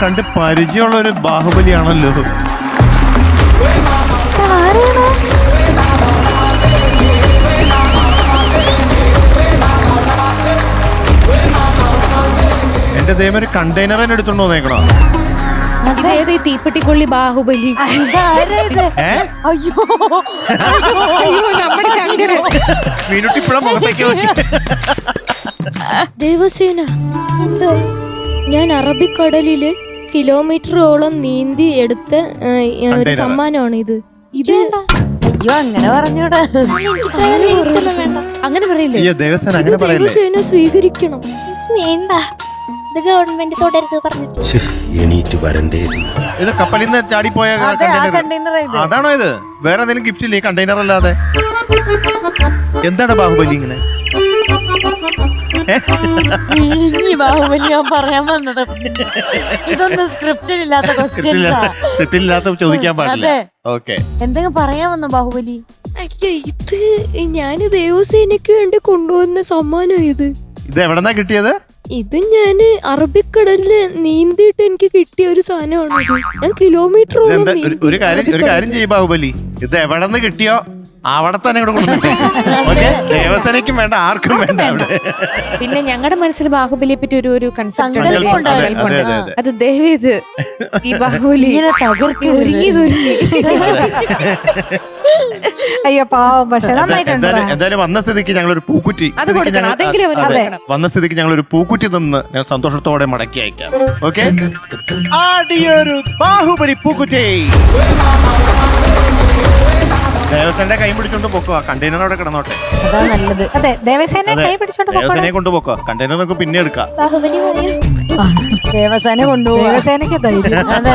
കണ്ട് പരിചയമുള്ള ഒരു ബാഹുബലിയാണല്ലോ. എന്റെ ദൈവം ഒരു കണ്ടെയ്നർ തന്നെ എടുത്തോണ്ട് വന്നേക്കണോ? ഇതേത് തീപ്പെട്ടിക്കൊള്ളി ബാഹുബലി? അയ്യോ അയ്യോ നമ്മുടെ ശങ്കരൻ. മീനുട്ടി ഇപ്പഴ മുഖത്തേക്ക് നോക്കി. ദേവസേന, എന്തോ? ഞാൻ അറബിക്കടലില് കിലോമീറ്ററോളം നീന്തി എടുത്ത ഒരു സമ്മാനമാണ് ഇത്. അയ്യോ അങ്ങനെ പറഞ്ഞൂടാ. അങ്ങനെ പറയില്ലേ? അയ്യോ ദേവസേന അങ്ങനെ പറയല്ലേ. ദേവസേന സ്വീകരിക്കണം. വേണ്ട, ഇത് ഗവൺമെന്റ് തുടരുത് പറഞ്ഞിട്ട്. എണീറ്റ് വരണ്ടേയിരുന്നു. ഇത് കപ്പലിൽ നിന്ന് ചാടിപ്പോയ കണ്ടെയ്നർ അതാണോ ഇത്? വേറെ എന്തെങ്കിലും ഗിഫ്റ്റ് ഇല്ലേ കണ്ടെയ്നർ അല്ലാതെ? എന്താണ് ബാഹുബലി ഇങ്ങനെ? ബാഹുബലി ഞാൻ പറയാൻ വന്നത്. ഇതൊന്നും സ്ക്രിപ്റ്റിലില്ലാത്ത സ്ക്രിപ്റ്റില്ലാത്ത ചോദിക്കാൻ പാടില്ല. ഓക്കെ, എന്തെങ്കിലും പറയാൻ വന്നോ ബാഹുബലി? അയ്യോ, ഇത് ഞാൻ ദേവസേനക്ക് വേണ്ടി കൊണ്ടുവന്ന സമ്മാനം. ഇത് എവിടെന്നാ കിട്ടിയത്? ഇത് ഞാന് അറബിക്കടലില് നീന്തിയിട്ട് എനിക്ക് കിട്ടിയ ഒരു സാധനമാണ്. ഞാൻ കിലോമീറ്ററോളം ഒരു കാര്യം ചെയ്യ ബാഹുബലി, ഇത് എവിടെന്ന് കിട്ടിയോ അവിടെ തന്നെ ഇവിടെ കൊണ്ടുവന്നിട്ടേ. ഓക്കെ, ദേവസേനയ്ക്കും വേണ്ട, ആർക്കും വേണ്ട അവിടെ. പിന്നെ ഞങ്ങളുടെ മനസ്സിൽ ബാഹുബലിയെ പറ്റി ഒരു കൺസെപ്റ്റ് സങ്കല്പം. അത് ദയവേത് ഈ ബാഹുബലി ഒരുങ്ങി അയ്യോ പാവം, പക്ഷെ നന്നായിട്ടുണ്ട്. എന്തായാലും വന്ന സ്ഥിതിക്ക് ഞങ്ങളൊരു പൂക്കുറ്റി വന്ന സ്ഥിതിക്ക് ഞങ്ങളൊരു പൂക്കുറ്റി തന്ന് ഞങ്ങൾ സന്തോഷത്തോടെ മടക്കി അയക്കാം. ഓക്കെ, ആടിയൊരു ബാഹുബലി പൂക്കുറ്റി. ദേവസേനയുടെ കൈ പിടിച്ചോണ്ട് പോക്കോ, കണ്ടെയ്നർ അവിടെ കിടന്നോട്ടെ. അതാ നല്ലത്. അതെ, ദേവസേനയെ കൊണ്ടുപോക്കോ, കണ്ടെയ്നർ നമുക്ക് പിന്നെ എടുക്കാം. ബാഹുബലി പറയാ, ദേവസേന കൊണ്ടുപോകും. ദേവസേനക്ക് ധൈര്യം. അതെ.